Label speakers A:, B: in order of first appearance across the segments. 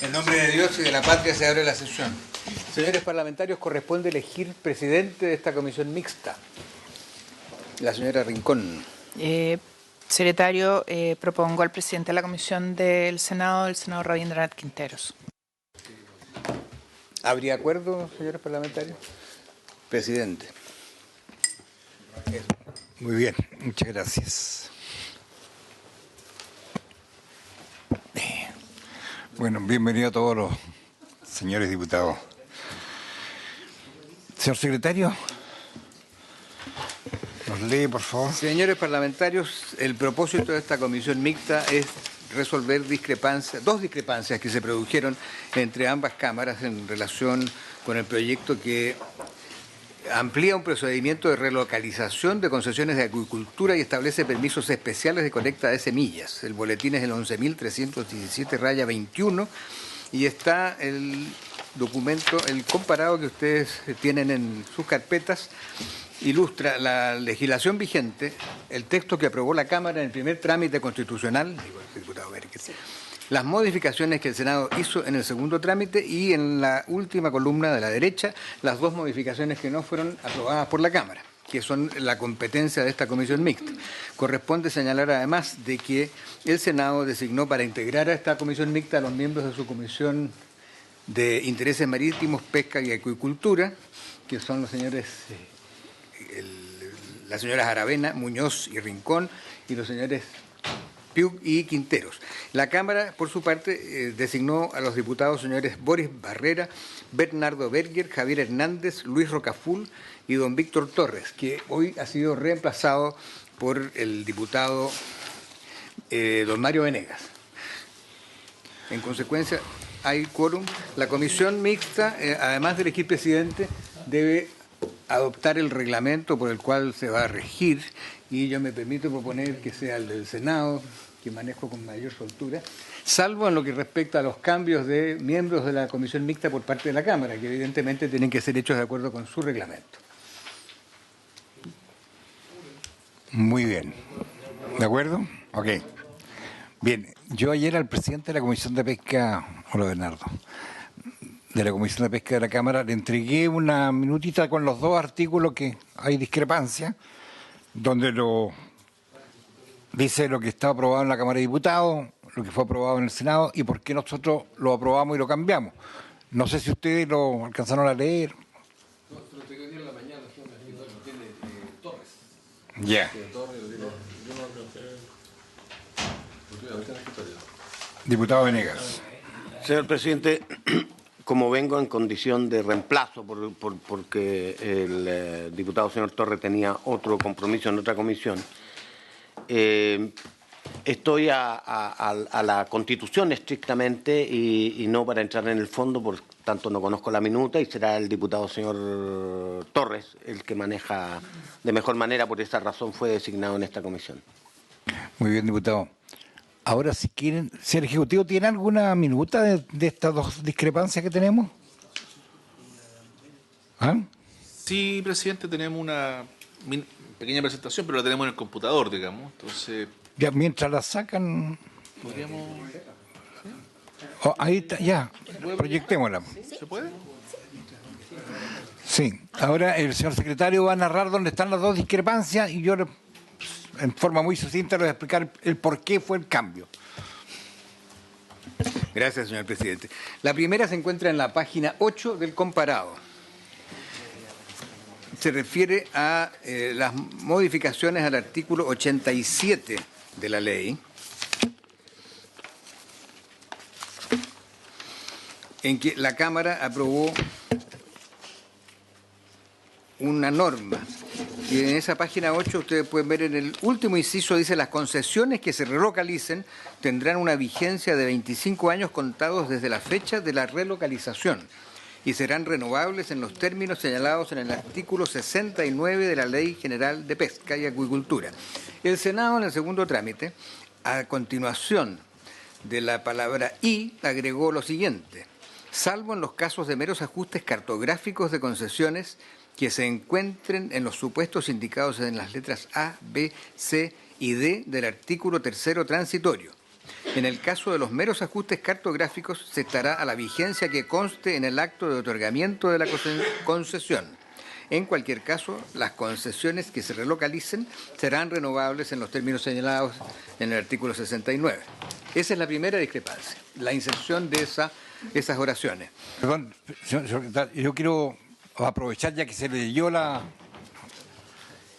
A: En nombre de Dios y de la patria se abre la sesión. Señores parlamentarios, corresponde elegir presidente de esta comisión mixta. La señora Rincón.
B: Secretario, propongo al presidente de la comisión del Senado, el senador Rabindranath Quinteros.
A: ¿Habría acuerdo, señores parlamentarios? Presidente.
C: Muy bien, muchas gracias. Bueno, bienvenido a todos los señores diputados. Señor secretario, nos lee, por favor.
A: Señores parlamentarios, el propósito de esta comisión mixta es resolver dos discrepancias que se produjeron entre ambas cámaras en relación con el proyecto que amplía un procedimiento de relocalización de concesiones de acuicultura y establece permisos especiales de colecta de semillas. El boletín es el 11.317-21 y está el documento, el comparado que ustedes tienen en sus carpetas, ilustra la legislación vigente, el texto que aprobó la Cámara en el primer trámite constitucional, diputado Berger, las modificaciones que el Senado hizo en el segundo trámite y en la última columna de la derecha, las dos modificaciones que no fueron aprobadas por la Cámara, que son la competencia de esta comisión mixta. Corresponde señalar además de que el Senado designó para integrar a esta comisión mixta a los miembros de su comisión de intereses marítimos, pesca y acuicultura, que son los señores, las señoras Aravena, Muñoz y Rincón, y los señores Piuk y Quinteros. La Cámara, por su parte, designó a los diputados señores Boris Barrera, Bernardo Berger, Javier Hernández, Luis Rocaful y don Víctor Torres, que hoy ha sido reemplazado por el diputado don Mario Venegas. En consecuencia, hay quórum. La comisión mixta, además de elegir presidente, debe adoptar el reglamento por el cual se va a regir, y yo me permito proponer que sea el del Senado, que manejo con mayor soltura, salvo en lo que respecta a los cambios de miembros de la comisión mixta por parte de la Cámara, que evidentemente tienen que ser hechos de acuerdo con su reglamento.
C: Muy bien. ¿De acuerdo? Ok. Bien, yo ayer al presidente de la Comisión de Pesca, hola Bernardo, de la Comisión de Pesca de la Cámara, le entregué una minutita con los dos artículos que hay discrepancia, donde dice lo que está aprobado en la Cámara de Diputados, lo que fue aprobado en el Senado y por qué nosotros lo aprobamos y lo cambiamos. No sé si ustedes lo alcanzaron a leer.
D: No, se lo entregué hoy día en la mañana, lo tiene Torres.
C: Ya.
D: Yo no alcancé.
C: Diputado Venegas.
E: Señor presidente, como vengo en condición de reemplazo porque el diputado señor Torres tenía otro compromiso en otra comisión, estoy a la Constitución estrictamente y no para entrar en el fondo, por tanto no conozco la minuta y será el diputado señor Torres el que maneja de mejor manera, por esa razón fue designado en esta comisión.
C: Muy bien, diputado. Ahora, si quieren, señor Ejecutivo, ¿tiene alguna minuta de estas dos discrepancias que tenemos? ¿Ah?
D: Sí, presidente, tenemos una pequeña presentación, pero la tenemos en el computador, digamos. Entonces,
C: Ya, mientras la sacan...
D: podríamos...
C: Oh, ahí está, ya, proyectémosla.
D: ¿Se puede?
C: Sí, ahora el señor secretario va a narrar dónde están las dos discrepancias y yo en forma muy sucinta les voy a explicar el por qué fue el cambio.
A: Gracias, señor presidente. La primera se encuentra en la página 8 del comparado. Se refiere a las modificaciones al artículo 87 de la ley, en que la Cámara aprobó una norma. Y en esa página 8 ustedes pueden ver en el último inciso, dice: las concesiones que se relocalicen tendrán una vigencia de 25 años contados desde la fecha de la relocalización y serán renovables en los términos señalados en el artículo 69 de la Ley General de Pesca y Acuicultura. El Senado, en el segundo trámite, a continuación de la palabra "y", agregó lo siguiente: salvo en los casos de meros ajustes cartográficos de concesiones que se encuentren en los supuestos indicados en las letras A, B, C y D del artículo tercero transitorio. En el caso de los meros ajustes cartográficos, se estará a la vigencia que conste en el acto de otorgamiento de la concesión. En cualquier caso, las concesiones que se relocalicen serán renovables en los términos señalados en el artículo 69. Esa es la primera discrepancia, la inserción de esas oraciones.
C: Perdón, señor secretario, yo quiero aprovechar ya que se leyó la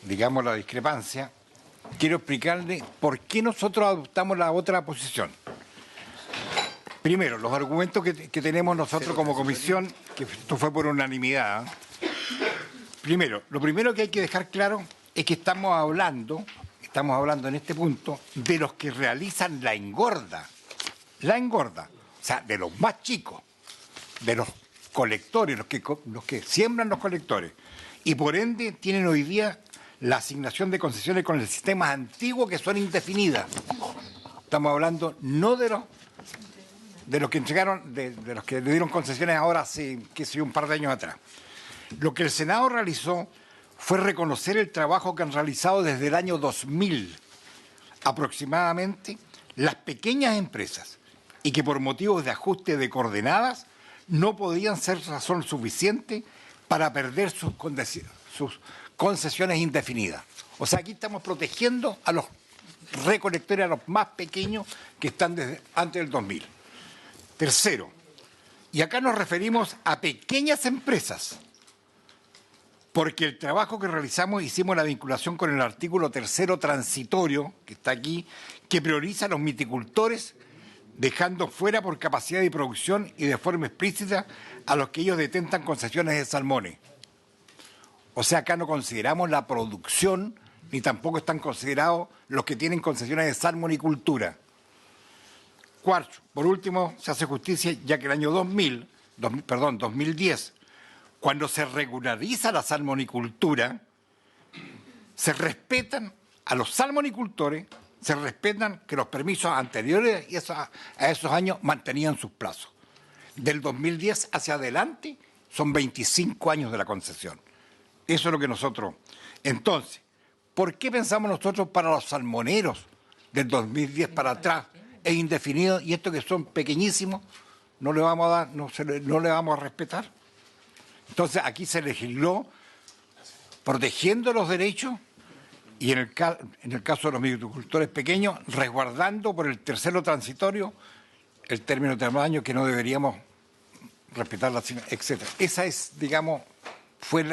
C: discrepancia, quiero explicarle por qué nosotros adoptamos la otra posición. Primero, los argumentos que tenemos nosotros como comisión, que esto fue por unanimidad. Primero, lo primero que hay que dejar claro es que estamos hablando en este punto de los que realizan la engorda, o sea, de los más chicos, de los colectores, los que siembran los colectores, y por ende tienen hoy día la asignación de concesiones con el sistema antiguo que son indefinidas. Estamos hablando no de los que entregaron, de los que le dieron concesiones ahora hace, un par de años atrás. Lo que el Senado realizó fue reconocer el trabajo que han realizado desde el año 2000 aproximadamente las pequeñas empresas y que por motivos de ajuste de coordenadas no podían ser razón suficiente para perder sus concesiones indefinidas. O sea, aquí estamos protegiendo a los recolectores, a los más pequeños que están desde antes del 2000. Tercero, y acá nos referimos a pequeñas empresas, porque el trabajo que realizamos hicimos la vinculación con el artículo 3º transitorio, que está aquí, que prioriza a los viticultores, dejando fuera por capacidad de producción y de forma explícita a los que ellos detentan concesiones de salmones. O sea, acá no consideramos la producción, ni tampoco están considerados los que tienen concesiones de salmonicultura. Cuarto, por último, se hace justicia ya que el año 2010, cuando se regulariza la salmonicultura, se respetan a los salmonicultores, se respetan que los permisos anteriores a esos años mantenían sus plazos. Del 2010 hacia adelante son 25 años de la concesión. Eso es lo que nosotros... Entonces, ¿por qué pensamos nosotros para los salmoneros del 2010 para atrás es indefinido y estos que son pequeñísimos no le vamos a dar, no le vamos a respetar? Entonces aquí se legisló protegiendo los derechos y en el caso de los viticultores pequeños resguardando por el tercero transitorio el término de año que no deberíamos respetar, etc. Esa es, digamos, fue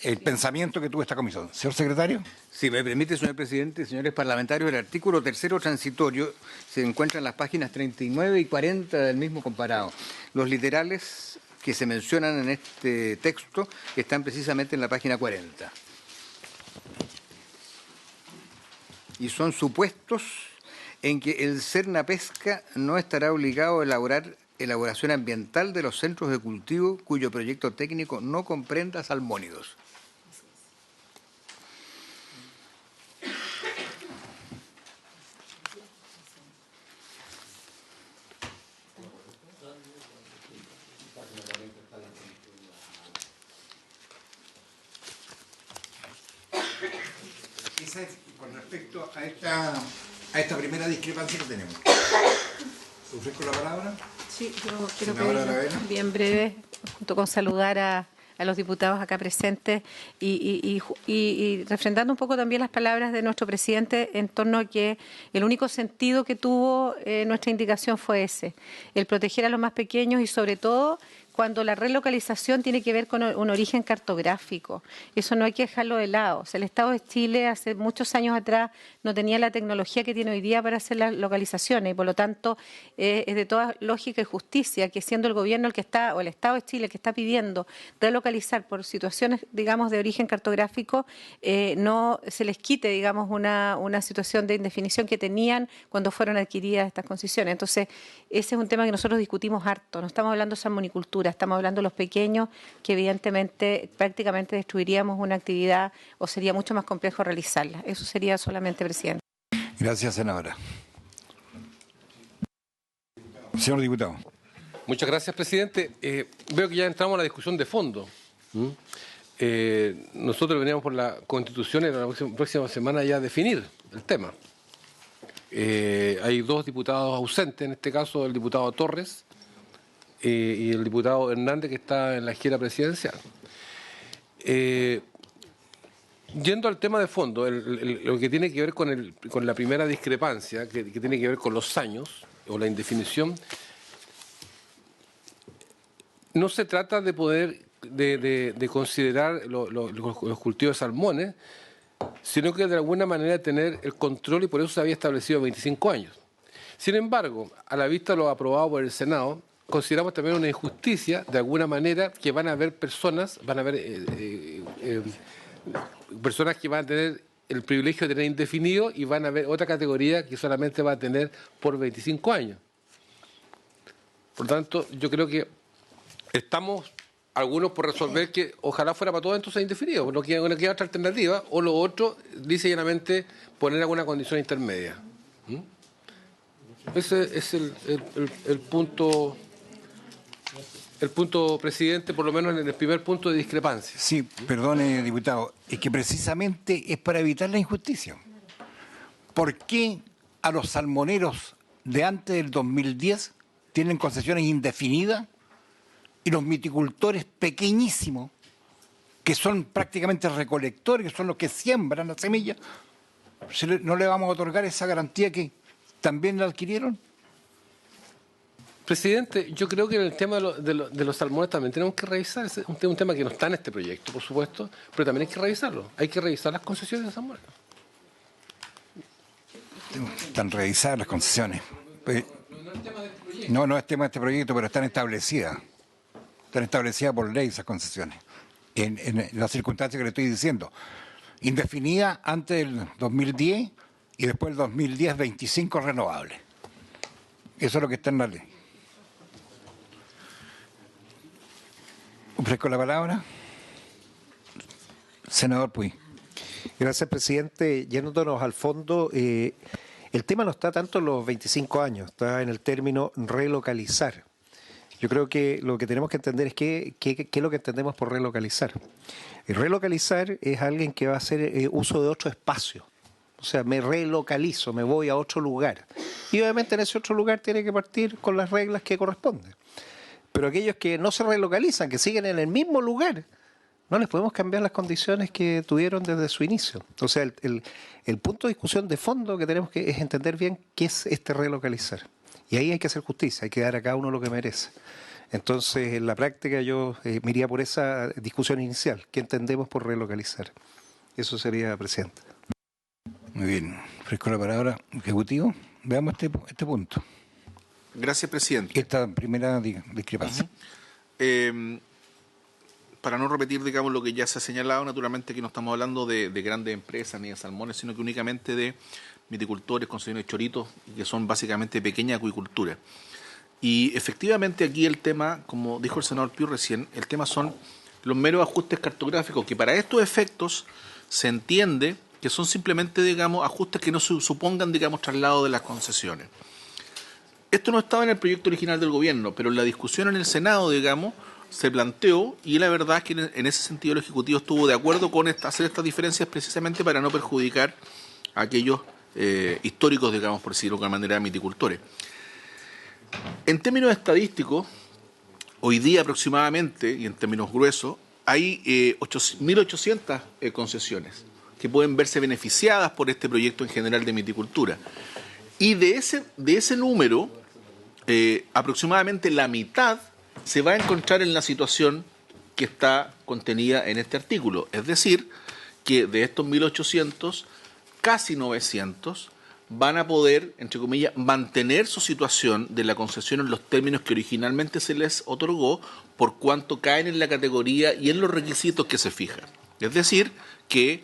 C: el pensamiento que tuvo esta comisión. Señor secretario.
A: Si me permite, señor presidente, señores parlamentarios, el artículo 3º transitorio se encuentra en las páginas 39 y 40 del mismo comparado. Los literales que se mencionan en este texto están precisamente en la página 40. Y son supuestos en que el Cernapesca no estará obligado a elaborar elaboración ambiental de los centros de cultivo cuyo proyecto técnico no comprenda salmónidos.
C: Esa es con respecto a esta primera discrepancia que tenemos. ¿Se ofrezco la palabra?
F: Sí, yo quiero pedir bien breve, junto con saludar a los diputados acá presentes y refrendando un poco también las palabras de nuestro presidente en torno a que el único sentido que tuvo nuestra indicación fue ese, el proteger a los más pequeños y sobre todo cuando la relocalización tiene que ver con un origen cartográfico. Eso no hay que dejarlo de lado. O sea, el Estado de Chile hace muchos años atrás no tenía la tecnología que tiene hoy día para hacer las localizaciones y por lo tanto es de toda lógica y justicia que siendo el gobierno el que está, o el Estado de Chile el que está pidiendo relocalizar por situaciones, digamos, de origen cartográfico, no se les quite, digamos, una situación de indefinición que tenían cuando fueron adquiridas estas concesiones. Entonces, ese es un tema que nosotros discutimos harto. No estamos hablando de salmonicultura, estamos hablando de los pequeños que evidentemente prácticamente destruiríamos una actividad o sería mucho más complejo realizarla. Eso sería solamente, presidente.
C: Gracias, senadora. Señor diputado.
G: Muchas gracias, presidente. Veo que ya entramos a la discusión de fondo. Nosotros veníamos por la Constitución y la próxima semana ya a definir el tema. Hay dos diputados ausentes, en este caso el diputado Torres y el diputado Hernández, que está en la esquina presidencial. Yendo al tema de fondo, lo que tiene que ver con la primera discrepancia, que tiene que ver con los años o la indefinición, no se trata de poder de considerar los cultivos de salmones, sino que de alguna manera tener el control, y por eso se había establecido 25 años. Sin embargo, a la vista de lo aprobado por el Senado, consideramos también una injusticia, de alguna manera, que van a haber personas, personas que van a tener el privilegio de tener indefinido y van a haber otra categoría que solamente va a tener por 25 años. Por lo tanto, yo creo que estamos algunos por resolver que ojalá fuera para todos entonces indefinido, no queda otra alternativa, o lo otro, dice llanamente, poner alguna condición intermedia. Ese es el punto. El punto, presidente, por lo menos en el primer punto de discrepancia.
C: Sí, perdone, diputado, es que precisamente es para evitar la injusticia. ¿Por qué a los salmoneros de antes del 2010 tienen concesiones indefinidas y los miticultores pequeñísimos, que son prácticamente recolectores, que son los que siembran la semilla, no le vamos a otorgar esa garantía que también la adquirieron?
G: Presidente, yo creo que en el tema de los salmones también tenemos que revisar, es un tema que no está en este proyecto, por supuesto, pero también hay que revisarlo. Hay que revisar las concesiones de salmones.
C: Están revisadas las concesiones. No es tema de este proyecto, pero están establecidas. Están establecidas por ley esas concesiones. En las circunstancias que le estoy diciendo. Indefinida antes del 2010 y después del 2010 25 renovables. Eso es lo que está en la ley. Ofrezco la palabra. Senador Puy.
H: Gracias, presidente. Yéndonos al fondo, el tema no está tanto en los 25 años, está en el término relocalizar. Yo creo que lo que tenemos que entender es qué es lo que entendemos por relocalizar. El relocalizar es alguien que va a hacer uso de otro espacio. O sea, me relocalizo, me voy a otro lugar. Y obviamente en ese otro lugar tiene que partir con las reglas que corresponden. Pero aquellos que no se relocalizan, que siguen en el mismo lugar, no les podemos cambiar las condiciones que tuvieron desde su inicio. O sea, el punto de discusión de fondo que tenemos que es entender bien qué es este relocalizar. Y ahí hay que hacer justicia, hay que dar a cada uno lo que merece. Entonces, en la práctica yo me iría por esa discusión inicial. ¿Qué entendemos por relocalizar? Eso sería, presidente.
C: Muy bien. Ofrezco la palabra. Ejecutivo, veamos este punto.
D: Gracias, presidente.
C: Esta primera discrepancia.
D: Para no repetir, digamos, lo que ya se ha señalado, naturalmente que no estamos hablando de grandes empresas ni de salmones, sino que únicamente de viticultores, concesionarios choritos, que son básicamente pequeña acuicultura. Y efectivamente aquí el tema, como dijo el senador Piu recién, el tema son los meros ajustes cartográficos, que para estos efectos se entiende que son simplemente, digamos, ajustes que no supongan, digamos, traslado de las concesiones. Esto no estaba en el proyecto original del gobierno, pero en la discusión en el Senado, digamos, se planteó, y la verdad es que en ese sentido el Ejecutivo estuvo de acuerdo con hacer estas diferencias precisamente para no perjudicar a aquellos históricos, digamos, por decirlo de alguna manera, viticultores. En términos estadísticos, hoy día aproximadamente, y en términos gruesos, hay 1.800 concesiones que pueden verse beneficiadas por este proyecto en general de viticultura. Y de ese número, aproximadamente la mitad se va a encontrar en la situación que está contenida en este artículo. Es decir, que de estos 1.800, casi 900 van a poder, entre comillas, mantener su situación de la concesión en los términos que originalmente se les otorgó, por cuanto caen en la categoría y en los requisitos que se fijan. Es decir, que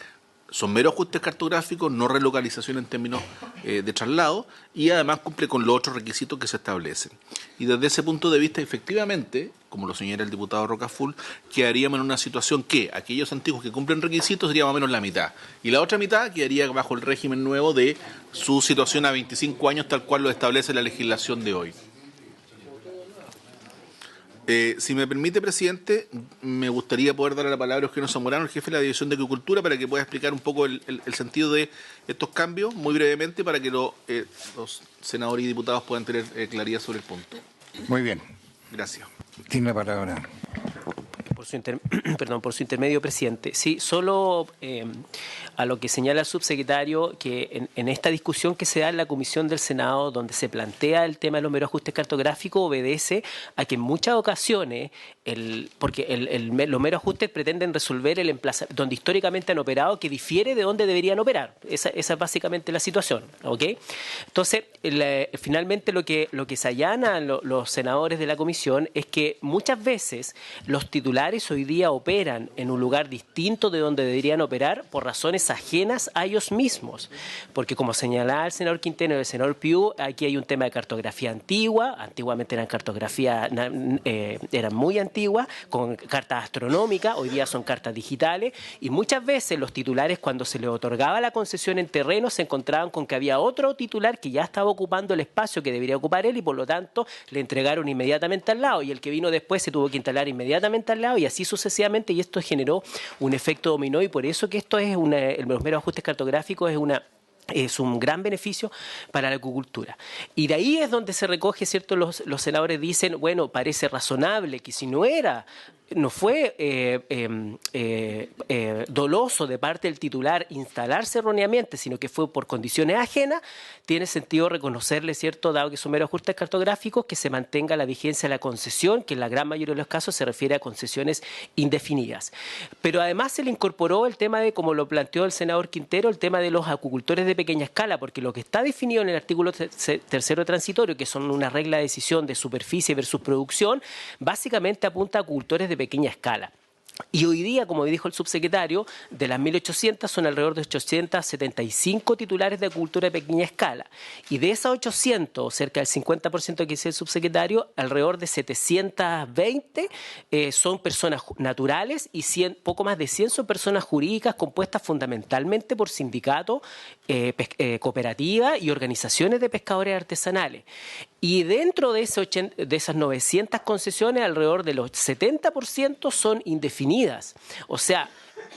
D: son meros ajustes cartográficos, no relocalización en términos de traslado, y además cumple con los otros requisitos que se establecen. Y desde ese punto de vista, efectivamente, como lo señala el diputado Rocaful, quedaríamos en una situación que aquellos antiguos que cumplen requisitos sería más o menos la mitad, y la otra mitad quedaría bajo el régimen nuevo de su situación a 25 años, tal cual lo establece la legislación de hoy. Si me permite, presidente, me gustaría poder darle la palabra a Eugenio Zamorano, el jefe de la División de Agricultura, para que pueda explicar un poco el sentido de estos cambios, muy brevemente, para que los senadores y diputados puedan tener claridad sobre el punto.
C: Muy bien.
D: Gracias.
C: Tiene la palabra.
I: Por su intermedio, presidente. Sí, solo a lo que señala el subsecretario, que en esta discusión que se da en la Comisión del Senado, donde se plantea el tema de los meros ajustes cartográficos, obedece a que en muchas ocasiones, los meros ajustes pretenden resolver el emplazamiento donde históricamente han operado, que difiere de donde deberían operar. Esa es básicamente la situación, ¿ok? Entonces, finalmente lo que se allanan los senadores de la Comisión es que muchas veces los titulares hoy día operan en un lugar distinto de donde deberían operar por razones ajenas a ellos mismos. Porque como señalaba el senador Quintero y el senador Piu, aquí hay un tema de cartografía antigua, antiguamente eran muy antiguas, con cartas astronómicas, hoy día son cartas digitales, y muchas veces los titulares, cuando se les otorgaba la concesión en terreno, se encontraban con que había otro titular que ya estaba ocupando el espacio que debería ocupar él, y por lo tanto le entregaron inmediatamente al lado, y el que vino después se tuvo que instalar inmediatamente al lado, y así sucesivamente, y esto generó un efecto dominó, y por eso que esto es los meros ajustes cartográficos es un gran beneficio para la acuicultura. Y de ahí es donde se recoge, ¿cierto? Los senadores dicen, bueno, parece razonable que si no fue doloso de parte del titular instalarse erróneamente, sino que fue por condiciones ajenas, tiene sentido reconocerle, ¿cierto?, dado que son meros ajustes cartográficos, que se mantenga la vigencia de la concesión, que en la gran mayoría de los casos se refiere a concesiones indefinidas. Pero además se le incorporó el tema de, como lo planteó el senador Quintero, el tema de los acuicultores de pequeña escala, porque lo que está definido en el artículo tercero transitorio, que son una regla de decisión de superficie versus producción, básicamente apunta a acuicultores de pequeña escala. Y hoy día, como dijo el subsecretario, de las 1.800 son alrededor de 875 titulares de acuicultura de pequeña escala. Y de esas 800, cerca del 50% que dice el subsecretario, alrededor de 720 son personas naturales y poco más de 100 son personas jurídicas compuestas fundamentalmente por sindicatos, cooperativas y organizaciones de pescadores artesanales. Y dentro de esas 900 concesiones, alrededor de los 70% son indefinidas. O sea,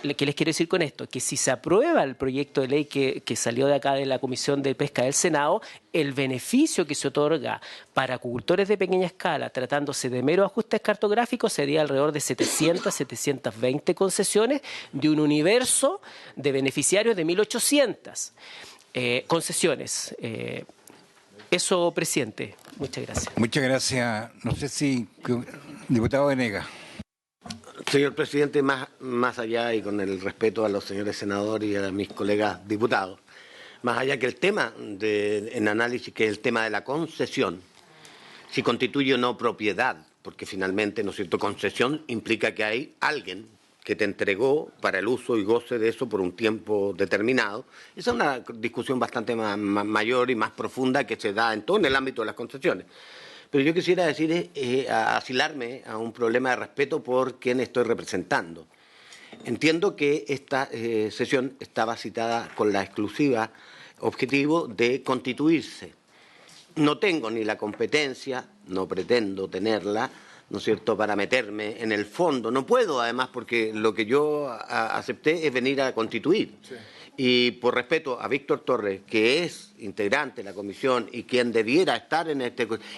I: ¿qué les quiero decir con esto? Que si se aprueba el proyecto de ley que salió de acá de la Comisión de Pesca del Senado, el beneficio que se otorga para acuicultores de pequeña escala, tratándose de meros ajustes cartográficos, sería alrededor de 700, 720 concesiones de un universo de beneficiarios de 1.800 concesiones. Eso, presidente. Muchas gracias.
C: Muchas gracias. No sé si, diputado Venegas.
E: Señor presidente, más allá y con el respeto a los señores senadores y a mis colegas diputados, más allá que el tema en análisis, que es el tema de la concesión, si constituye o no propiedad, porque finalmente, ¿no es cierto?, concesión implica que hay alguien que te entregó para el uso y goce de eso por un tiempo determinado. Esa es una discusión bastante mayor y más profunda que se da en todo en el ámbito de las concesiones. Pero yo quisiera decir, asilarme a un problema de respeto por quien estoy representando. Entiendo que esta sesión estaba citada con la exclusiva objetivo de constituirse. No tengo ni la competencia, no pretendo tenerla, ¿no es cierto?, para meterme en el fondo. No puedo, además, porque lo que yo acepté es venir a constituir. Sí. Y por respeto a Víctor Torres, que es integrante de la comisión y quien debiera estar en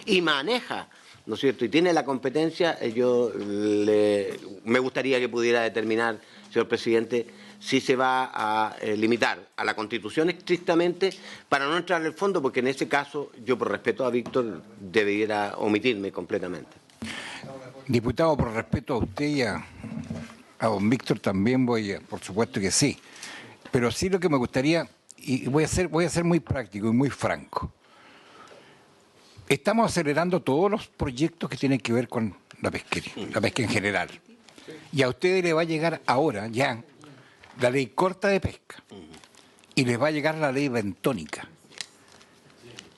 E: y maneja, ¿no es cierto?, y tiene la competencia, me gustaría que pudiera determinar, señor presidente, si se va a limitar a la Constitución estrictamente para no entrar en el fondo, porque en ese caso yo, por respeto a Víctor, debiera omitirme completamente.
C: Diputado, por respeto a usted y a don Víctor también por supuesto que sí. Pero sí lo que me gustaría, y voy a ser muy práctico y muy franco. Estamos acelerando todos los proyectos que tienen que ver con la pesquería, la pesca en general. Y a ustedes les va a llegar ahora ya la ley corta de pesca y les va a llegar la ley bentónica.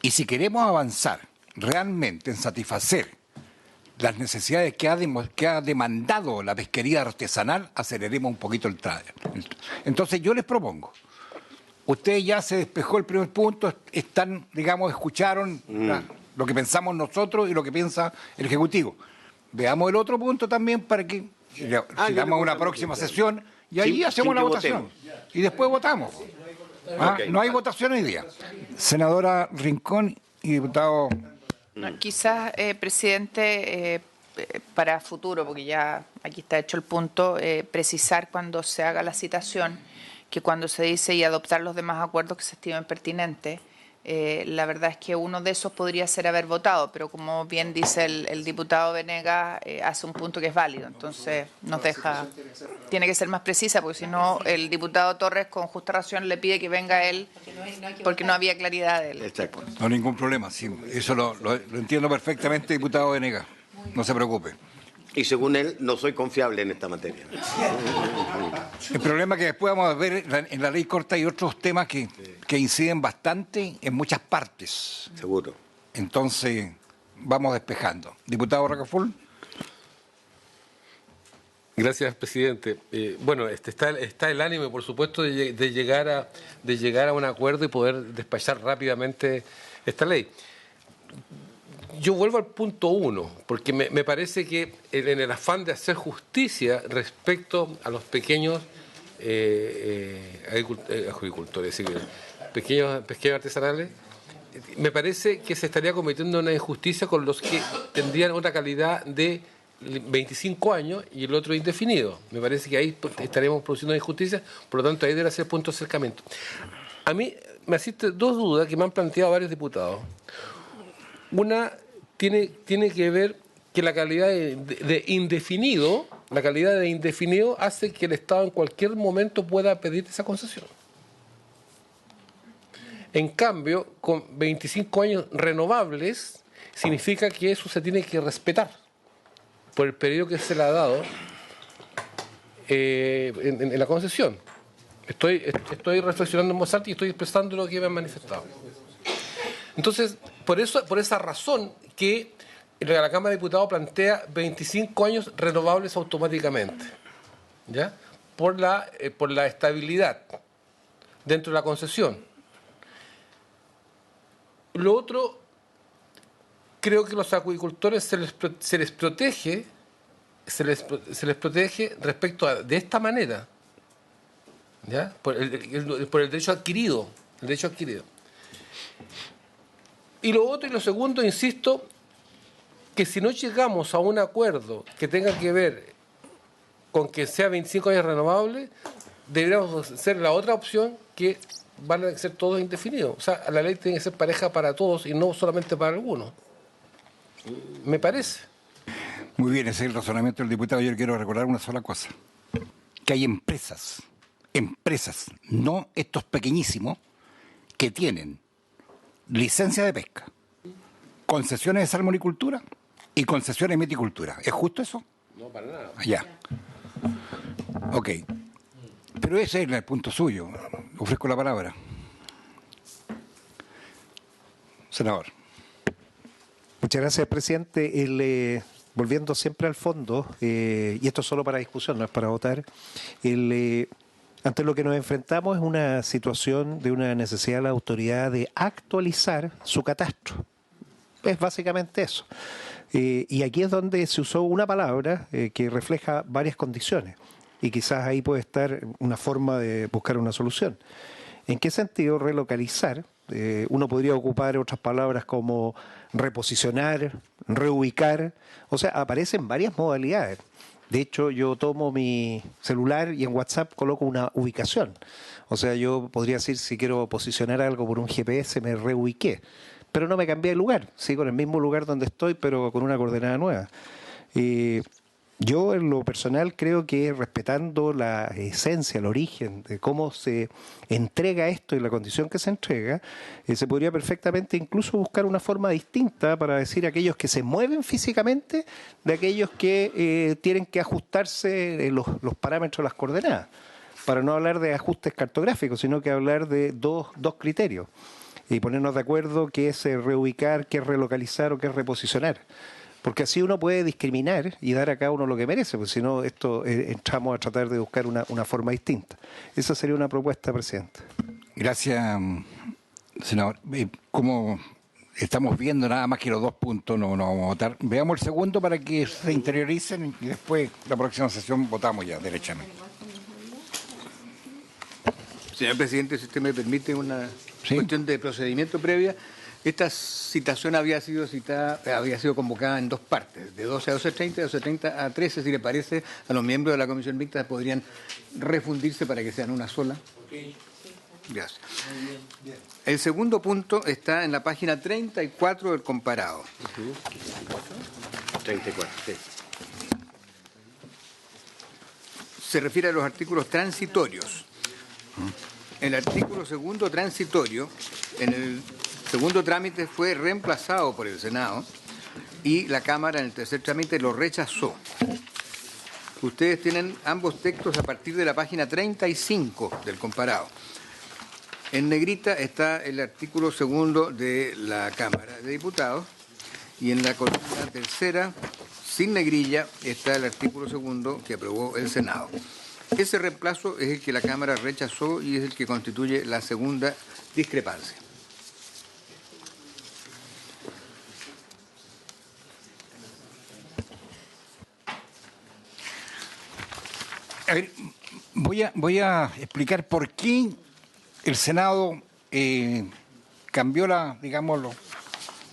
C: Y si queremos avanzar realmente en satisfacer las necesidades que ha demandado la pesquería artesanal, aceleremos un poquito el tráiler. Entonces yo les propongo, ustedes ya se despejó el primer punto, escucharon lo que pensamos nosotros y lo que piensa el Ejecutivo. veamos el otro punto también para que sigamos una próxima sesión y ahí hacemos la votación. Y después votamos. No hay votación hoy día. Senadora Rincón y diputado...
B: No, quizás, presidente, para futuro, porque ya aquí está hecho el punto, precisar cuando se haga la citación que cuando se dice y adoptar los demás acuerdos que se estimen pertinentes, la verdad es que uno de esos podría ser haber votado, pero como bien dice el diputado Venegas, hace un punto que es válido, entonces nos deja, tiene que ser más precisa, porque si no el diputado Torres con justa razón le pide que venga él, porque no había claridad de él.
E: Exacto.
C: No, ningún problema, sí, eso lo entiendo perfectamente, diputado Venegas, no se preocupe.
E: Y según él, no soy confiable en esta materia.
C: El problema es que después vamos a ver en la ley corta hay otros temas que inciden bastante en muchas partes.
E: Seguro.
C: Entonces, vamos despejando. Diputado Rocafort.
G: Gracias, presidente. Bueno, está el ánimo, por supuesto, de llegar a un acuerdo y poder despachar rápidamente esta ley. Yo vuelvo al punto 1, porque me parece que en el afán de hacer justicia respecto a los pequeños agricultores, pequeños pesqueros artesanales, me parece que se estaría cometiendo una injusticia con los que tendrían otra calidad de 25 años y el otro indefinido. Me parece que ahí estaríamos produciendo una injusticia, por lo tanto ahí debe ser punto de acercamiento. A mí me asisten dos dudas que me han planteado varios diputados. Una tiene que ver que la calidad de indefinido, hace que el Estado en cualquier momento pueda pedir esa concesión. En cambio, con 25 años renovables, significa que eso se tiene que respetar por el periodo que se le ha dado en la concesión. Estoy reflexionando en voz alta y estoy expresando lo que me han manifestado. Entonces, por esa razón que la Cámara de Diputados plantea 25 años renovables automáticamente, ¿ya? Por la estabilidad dentro de la concesión. Lo otro, creo que los acuicultores se les protege respecto a, de esta manera, ¿ya? Por el derecho adquirido, Y lo otro y lo segundo, insisto, que si no llegamos a un acuerdo que tenga que ver con que sea 25 años renovable, deberíamos ser la otra opción, que van a ser todos indefinidos. O sea, la ley tiene que ser pareja para todos y no solamente para algunos. Me parece.
C: Muy bien, ese es el razonamiento del diputado. Yo quiero recordar una sola cosa. Que hay empresas, no estos pequeñísimos, que tienen licencia de pesca, concesiones de salmonicultura y concesiones de meticultura. ¿Es justo eso?
G: No, para nada.
C: Ya. Ok. Pero ese es el punto suyo. Ofrezco la palabra. Senador.
H: Muchas gracias, presidente. Volviendo siempre al fondo, y esto es solo para discusión, no es para votar, ante lo que nos enfrentamos es una situación de una necesidad de la autoridad de actualizar su catastro. Es básicamente eso. Y aquí es donde se usó una palabra que refleja varias condiciones. Y quizás ahí puede estar una forma de buscar una solución. ¿En qué sentido relocalizar? Uno podría ocupar otras palabras como reposicionar, reubicar. O sea, aparecen varias modalidades. De hecho, yo tomo mi celular y en WhatsApp coloco una ubicación. O sea, yo podría decir, si quiero posicionar algo por un GPS, me reubiqué. Pero no me cambié de lugar. Sigo en el mismo lugar donde estoy, pero con una coordenada nueva. Yo, en lo personal, creo que respetando la esencia, el origen de cómo se entrega esto y la condición que se entrega, se podría perfectamente incluso buscar una forma distinta para decir aquellos que se mueven físicamente de aquellos que tienen que ajustarse los parámetros de las coordenadas, para no hablar de ajustes cartográficos, sino que hablar de dos criterios y ponernos de acuerdo qué es reubicar, qué es relocalizar o qué es reposicionar. Porque así uno puede discriminar y dar a cada uno lo que merece, porque si no, entramos a tratar de buscar una forma distinta. Esa sería una propuesta, presidente.
C: Gracias, senador. Como Estamos viendo nada más que los 2 puntos, no vamos a votar. Veamos el segundo para que se interioricen y después la próxima sesión votamos ya derechamente.
A: Señor presidente, si usted me permite una cuestión de procedimiento previa. Esta citación había sido convocada en 2 partes, de 12 a 12:30, de 12:30 a 13, si le parece, a los miembros de la comisión mixta podrían refundirse para que sean una sola. Gracias. El segundo punto está en la página 34 del comparado.
E: 34, sí.
A: Se refiere a los artículos transitorios. El artículo segundo transitorio, en el segundo trámite fue reemplazado por el Senado y la Cámara en el tercer trámite lo rechazó. Ustedes tienen ambos textos a partir de la página 35 del comparado. En negrita está el artículo segundo de la Cámara de Diputados y en la columna tercera, sin negrilla, está el artículo segundo que aprobó el Senado. Ese reemplazo es el que la Cámara rechazó y es el que constituye la segunda discrepancia.
C: A ver, voy a explicar por qué el Senado cambió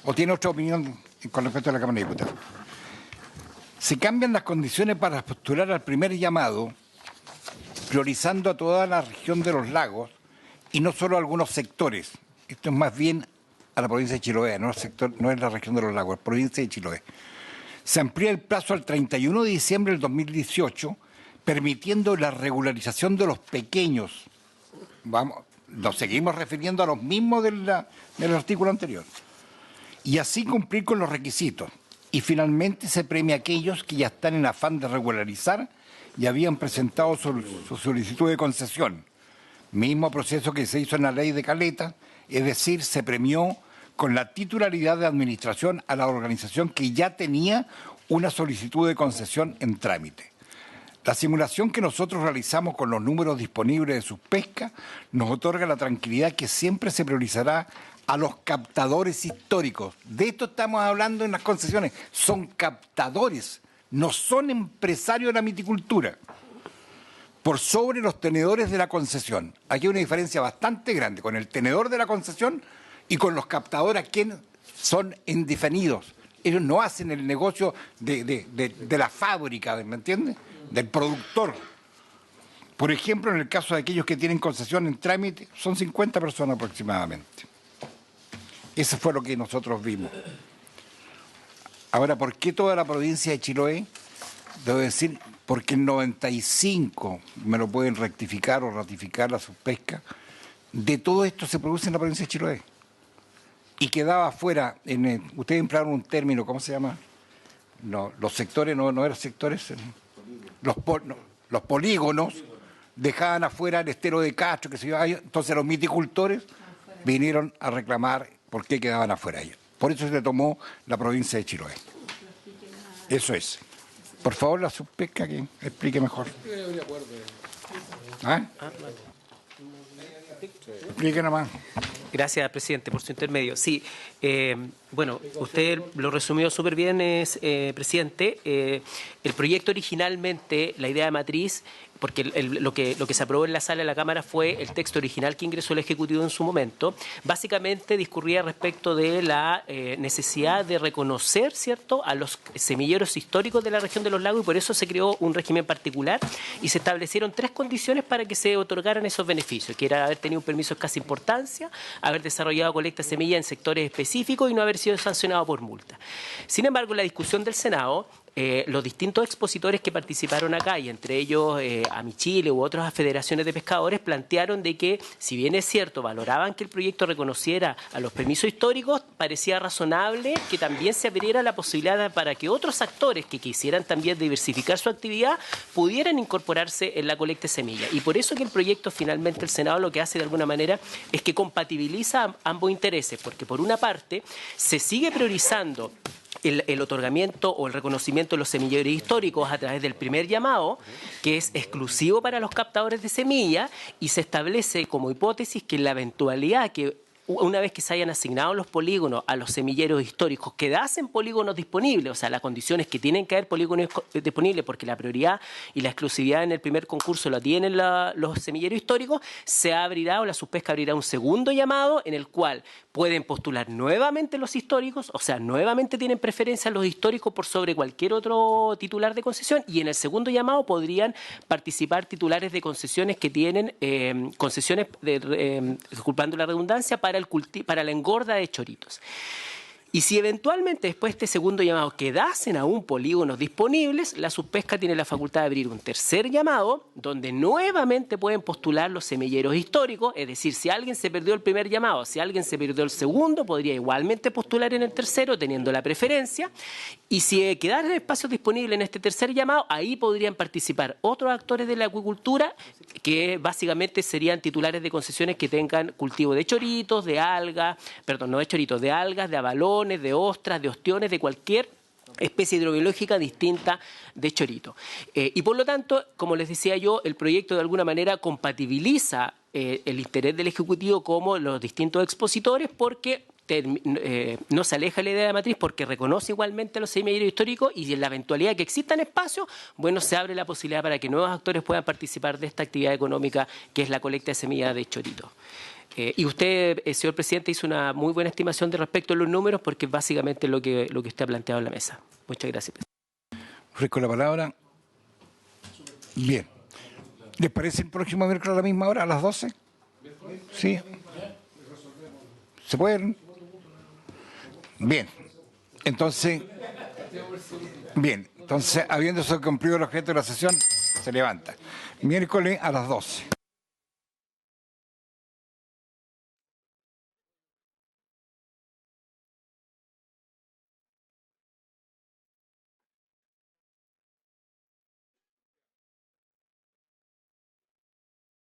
C: o tiene otra opinión con respecto a la Cámara de Diputados. Se cambian las condiciones para postular al primer llamado, priorizando a toda la región de los lagos y no solo a algunos sectores. Esto es más bien a la provincia de Chiloé, no es la región de los lagos, es provincia de Chiloé. Se amplía el plazo al 31 de diciembre del 2018, permitiendo la regularización de los pequeños. Nos seguimos refiriendo a los mismos del artículo anterior. Y así cumplir con los requisitos. Y finalmente se premia a aquellos que ya están en afán de regularizar y habían presentado su solicitud de concesión. Mismo proceso que se hizo en la ley de Caleta, es decir, se premió con la titularidad de administración a la organización que ya tenía una solicitud de concesión en trámite. La simulación que nosotros realizamos con los números disponibles de sus pescas nos otorga la tranquilidad que siempre se priorizará a los captadores históricos. De esto estamos hablando en las concesiones. Son captadores, no son empresarios de la miticultura. Por sobre los tenedores de la concesión. Aquí hay una diferencia bastante grande con el tenedor de la concesión y con los captadores, quienes son indefinidos. Ellos no hacen el negocio de la fábrica, ¿me entiendes? Del productor. Por ejemplo, en el caso de aquellos que tienen concesión en trámite, son 50 personas aproximadamente. Eso fue lo que nosotros vimos. Ahora, ¿por qué toda la provincia de Chiloé? Debo decir, porque el 95, me lo pueden rectificar o ratificar la subpesca, de todo esto se produce en la provincia de Chiloé. Y quedaba afuera, ustedes emplearon un término, ¿cómo se llama? No, los sectores, no eran sectores, los polígonos dejaban afuera el estero de Castro, que se iba. Entonces los miticultores vinieron a reclamar por qué quedaban afuera ellos. Por eso se le tomó la provincia de Chiloé. Eso es. Por favor, la subpesca que explique mejor. ¿Ah? Explique nomás.
I: Gracias, presidente, por su intermedio. Sí, bueno, usted lo resumió súper bien, presidente. El proyecto originalmente, la idea de matriz, porque lo que se aprobó en la sala de la Cámara fue el texto original que ingresó el Ejecutivo en su momento, básicamente discurría respecto de la necesidad de reconocer, ¿cierto?, a los semilleros históricos de la región de los lagos, y por eso se creó un régimen particular y se establecieron 3 condiciones para que se otorgaran esos beneficios, que era haber tenido un permiso de escasa importancia, haber desarrollado colecta de semillas en sectores específicos y no haber sido sancionado por multa. Sin embargo, en la discusión del Senado, los distintos expositores que participaron acá, y entre ellos Amichile u otras federaciones de pescadores, plantearon de que, si bien es cierto, valoraban que el proyecto reconociera a los permisos históricos, parecía razonable que también se abriera la posibilidad para que otros actores que quisieran también diversificar su actividad pudieran incorporarse en la colecta de semillas. Y por eso que el proyecto, finalmente, el Senado lo que hace de alguna manera es que compatibiliza ambos intereses, porque por una parte se sigue priorizando el otorgamiento o el reconocimiento de los semilleros históricos a través del primer llamado, que es exclusivo para los captadores de semilla, y se establece como hipótesis que en la eventualidad que una vez que se hayan asignado los polígonos a los semilleros históricos, quedasen polígonos disponibles, o sea, las condiciones que tienen que haber polígonos disponibles, porque la prioridad y la exclusividad en el primer concurso la tienen los semilleros históricos, se abrirá o la Subpesca abrirá un segundo llamado en el cual pueden postular nuevamente los históricos, o sea, nuevamente tienen preferencia los históricos por sobre cualquier otro titular de concesión, y en el segundo llamado podrían participar titulares de concesiones que tienen concesiones, disculpando la redundancia, para la engorda de choritos. Y si eventualmente después de este segundo llamado quedasen aún polígonos disponibles, la Subpesca tiene la facultad de abrir un tercer llamado donde nuevamente pueden postular los semilleros históricos, es decir, si alguien se perdió el primer llamado, si alguien se perdió el segundo, podría igualmente postular en el tercero teniendo la preferencia, y si quedaran espacios disponibles en este tercer llamado, ahí podrían participar otros actores de la acuicultura que básicamente serían titulares de concesiones que tengan cultivo de choritos, de algas, perdón, no de choritos, de algas, de abalones, de ostras, de ostiones, de cualquier especie hidrobiológica distinta de chorito. Y por lo tanto, como les decía yo, el proyecto de alguna manera compatibiliza el interés del Ejecutivo como los distintos expositores, porque no se aleja la idea de matriz, porque reconoce igualmente los semilleros históricos, y en la eventualidad que existan espacios, bueno, se abre la posibilidad para que nuevos actores puedan participar de esta actividad económica que es la colecta de semillas de chorito. Y usted, señor presidente, hizo una muy buena estimación de respecto a los números, porque es básicamente lo que usted ha planteado en la mesa. Muchas gracias, presidente.
C: Ofrezco la palabra. Bien. ¿Les parece el próximo miércoles a la misma hora, a las 12? ¿Sí? ¿Se pueden? Bien. Entonces, habiéndose cumplido el objeto de la sesión, se levanta. Miércoles a las 12.